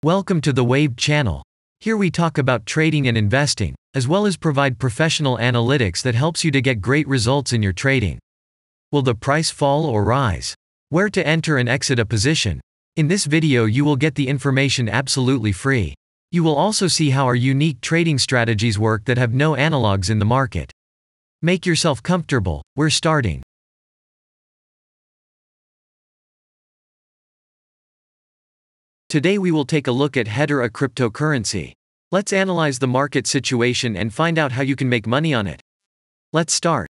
Welcome to the Wave channel. Here we talk about trading and investing, as well as provide professional analytics that helps you to get great results in your trading. Will the price fall or rise? Where to enter and exit a position? In this video you will get the information absolutely free. You will also see how our unique trading strategies work that have no analogs in the market. Make yourself comfortable, we're starting. Today we will take a look at HEDERA cryptocurrency. Let's analyze the market situation and find out how you can make money on it. Let's start.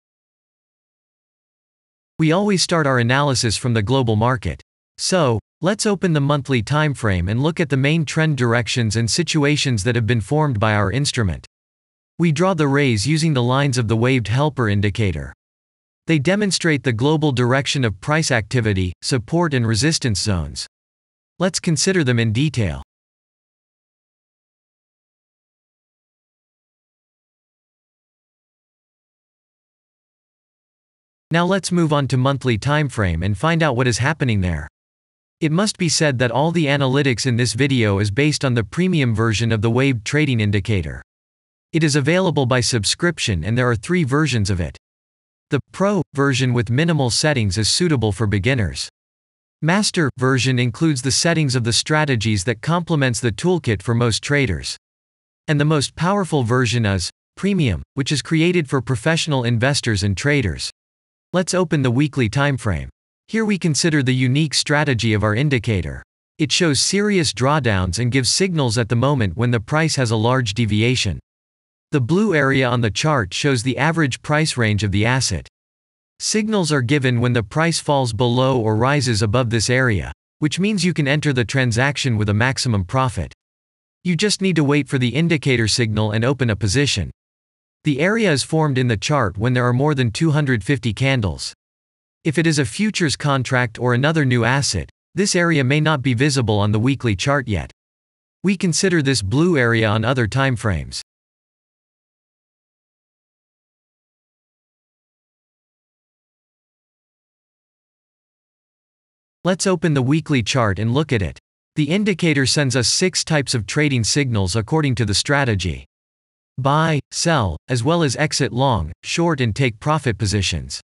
We always start our analysis from the global market. So, let's open the monthly time frame and look at the main trend directions and situations that have been formed by our instrument. We draw the rays using the lines of the waved helper indicator. They demonstrate the global direction of price activity, support and resistance zones. Let's consider them in detail. Now let's move on to monthly time frame and find out what is happening there. It must be said that all the analytics in this video is based on the premium version of the waved trading indicator. It is available by subscription and there are 3 versions of it. The Pro version with minimal settings is suitable for beginners. Master version includes the settings of the strategies that complements the toolkit for most traders. And the most powerful version is Premium, which is created for professional investors and traders. Let's open the weekly time frame. Here we consider the unique strategy of our indicator. It shows serious drawdowns and gives signals at the moment when the price has a large deviation. The blue area on the chart shows the average price range of the asset. Signals are given when the price falls below or rises above this area, which means you can enter the transaction with a maximum profit. You just need to wait for the indicator signal and open a position. The area is formed in the chart when there are more than 250 candles. If it is a futures contract or another new asset, this area may not be visible on the weekly chart yet. We consider this blue area on other time frames. Let's open the weekly chart and look at it. The indicator sends us 6 types of trading signals according to the strategy. Buy, sell, as well as exit long, short and take profit positions.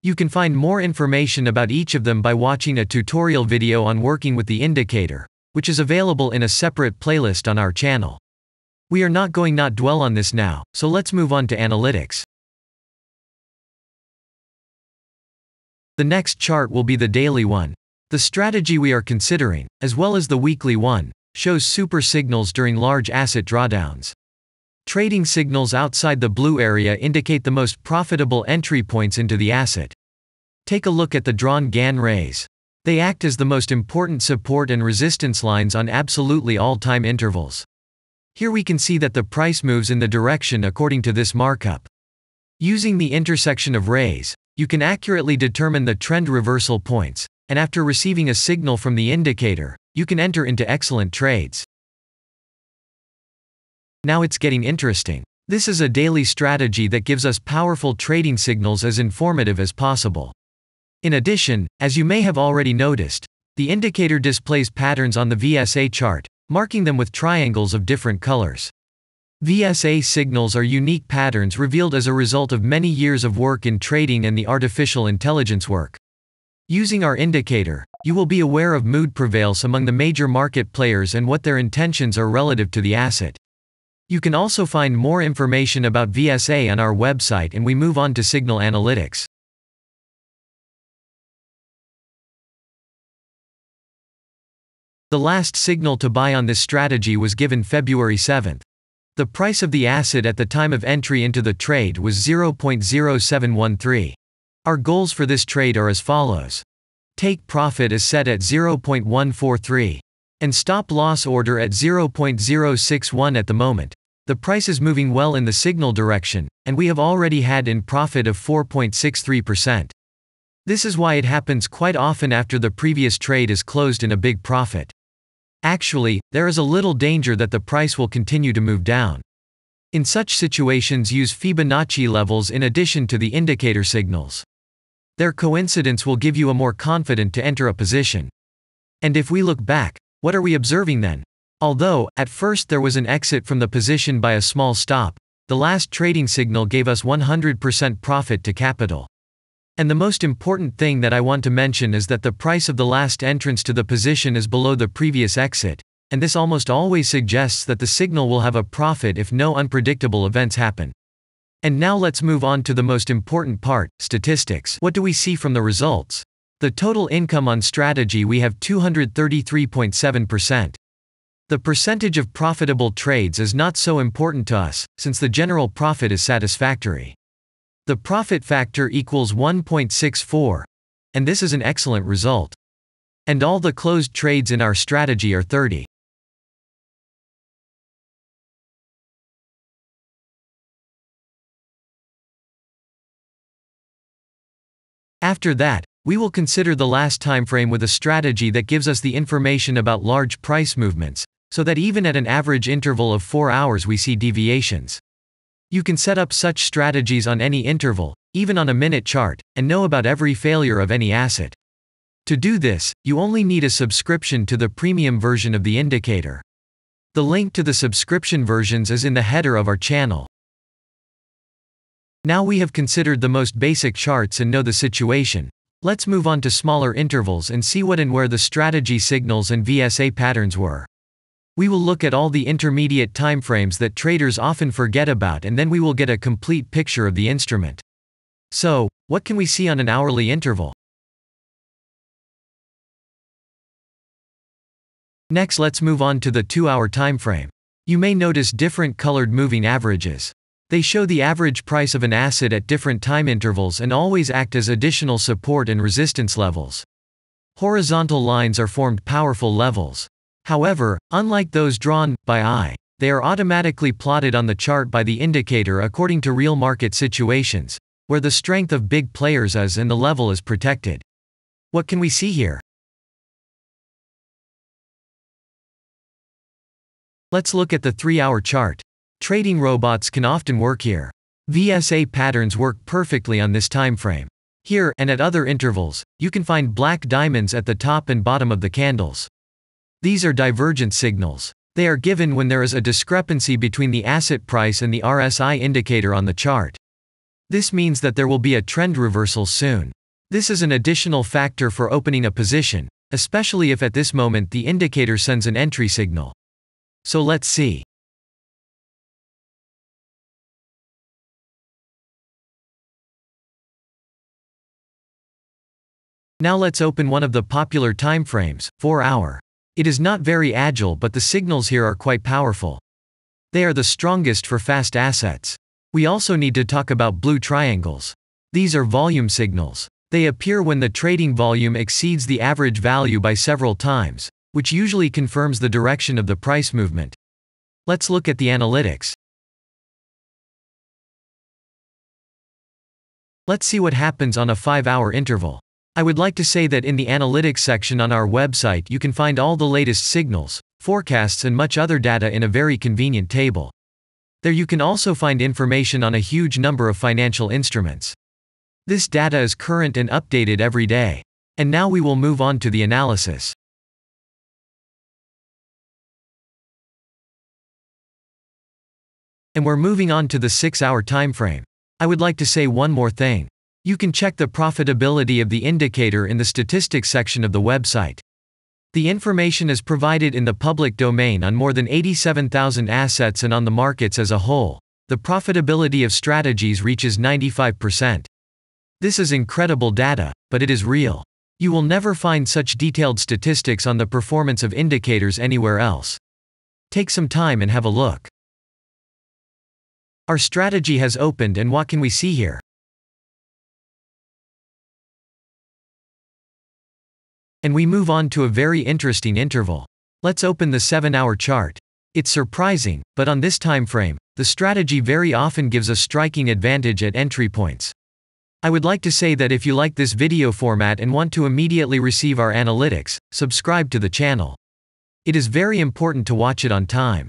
You can find more information about each of them by watching a tutorial video on working with the indicator, which is available in a separate playlist on our channel. We are not going to dwell on this now, so let's move on to analytics. The next chart will be the daily one. The strategy we are considering, as well as the weekly one, shows super signals during large asset drawdowns. Trading signals outside the blue area indicate the most profitable entry points into the asset. Take a look at the drawn Gann rays. They act as the most important support and resistance lines on absolutely all time intervals. Here we can see that the price moves in the direction according to this markup. Using the intersection of rays, you can accurately determine the trend reversal points, and after receiving a signal from the indicator, you can enter into excellent trades. Now it's getting interesting. This is a daily strategy that gives us powerful trading signals as informative as possible. In addition, as you may have already noticed, the indicator displays patterns on the VSA chart, marking them with triangles of different colors. VSA signals are unique patterns revealed as a result of many years of work in trading and the artificial intelligence work. Using our indicator, you will be aware of mood prevails among the major market players and what their intentions are relative to the asset. You can also find more information about VSA on our website, and we move on to signal analytics. The last signal to buy on this strategy was given February 7th. The price of the asset at the time of entry into the trade was 0.0713. Our goals for this trade are as follows. Take profit is set at 0.143. And stop loss order at 0.061 at the moment. The price is moving well in the signal direction, and we have already had in profit of 4.63%. This is why it happens quite often after the previous trade is closed in a big profit. Actually, there is a little danger that the price will continue to move down. In such situations, use Fibonacci levels in addition to the indicator signals. Their coincidence will give you a more confident to enter a position. And if we look back, what are we observing then? Although, at first there was an exit from the position by a small stop, the last trading signal gave us 100% profit to capital. And the most important thing that I want to mention is that the price of the last entrance to the position is below the previous exit, and this almost always suggests that the signal will have a profit if no unpredictable events happen. And now let's move on to the most important part, statistics. What do we see from the results? The total income on strategy, we have 233.7%. The percentage of profitable trades is not so important to us, since the general profit is satisfactory. The profit factor equals 1.64, and this is an excellent result. And all the closed trades in our strategy are 30. After that, we will consider the last time frame with a strategy that gives us the information about large price movements, so that even at an average interval of 4 hours we see deviations. You can set up such strategies on any interval, even on a minute chart, and know about every failure of any asset. To do this, you only need a subscription to the premium version of the indicator. The link to the subscription versions is in the header of our channel. Now we have considered the most basic charts and know the situation. Let's move on to smaller intervals and see what and where the strategy signals and VSA patterns were. We will look at all the intermediate timeframes that traders often forget about, and then we will get a complete picture of the instrument. So, what can we see on an hourly interval? Next, let's move on to the 2-hour timeframe. You may notice different colored moving averages. They show the average price of an asset at different time intervals and always act as additional support and resistance levels. Horizontal lines are formed powerful levels. However, unlike those drawn by eye, they are automatically plotted on the chart by the indicator according to real market situations, where the strength of big players is and the level is protected. What can we see here? Let's look at the 3-hour chart. Trading robots can often work here. VSA patterns work perfectly on this time frame. Here, and at other intervals, you can find black diamonds at the top and bottom of the candles. These are divergent signals. They are given when there is a discrepancy between the asset price and the RSI indicator on the chart. This means that there will be a trend reversal soon. This is an additional factor for opening a position, especially if at this moment the indicator sends an entry signal. So let's see. Now let's open one of the popular timeframes, 4-hour. It is not very agile, but the signals here are quite powerful. They are the strongest for fast assets. We also need to talk about blue triangles. These are volume signals. They appear when the trading volume exceeds the average value by several times, which usually confirms the direction of the price movement. Let's look at the analytics. Let's see what happens on a 5-hour interval. I would like to say that in the analytics section on our website you can find all the latest signals, forecasts and much other data in a very convenient table. There you can also find information on a huge number of financial instruments. This data is current and updated every day. And now we will move on to the analysis. And we're moving on to the 6-hour time frame. I would like to say one more thing. You can check the profitability of the indicator in the statistics section of the website. The information is provided in the public domain on more than 87,000 assets and on the markets as a whole. The profitability of strategies reaches 95%. This is incredible data, but it is real. You will never find such detailed statistics on the performance of indicators anywhere else. Take some time and have a look. Our strategy has opened, and what can we see here? And we move on to a very interesting interval. Let's open the 7-hour chart. It's surprising, but on this time frame, the strategy very often gives a striking advantage at entry points. I would like to say that if you like this video format and want to immediately receive our analytics, subscribe to the channel. It is very important to watch it on time.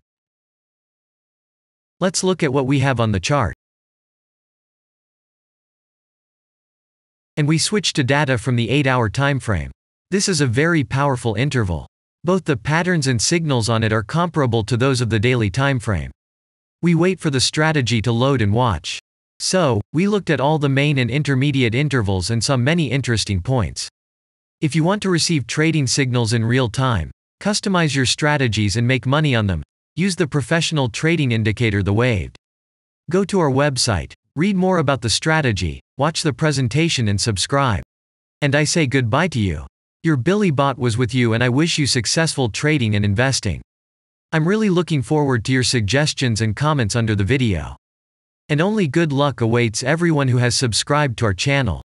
Let's look at what we have on the chart. And we switch to data from the 8-hour time frame. This is a very powerful interval. Both the patterns and signals on it are comparable to those of the daily timeframe. We wait for the strategy to load and watch. So, we looked at all the main and intermediate intervals and saw many interesting points. If you want to receive trading signals in real time, customize your strategies and make money on them, use the professional trading indicator, the Waved. Go to our website, read more about the strategy, watch the presentation and subscribe. And I say goodbye to you. Your Billy Bot was with you, and I wish you successful trading and investing. I'm really looking forward to your suggestions and comments under the video. And only good luck awaits everyone who has subscribed to our channel.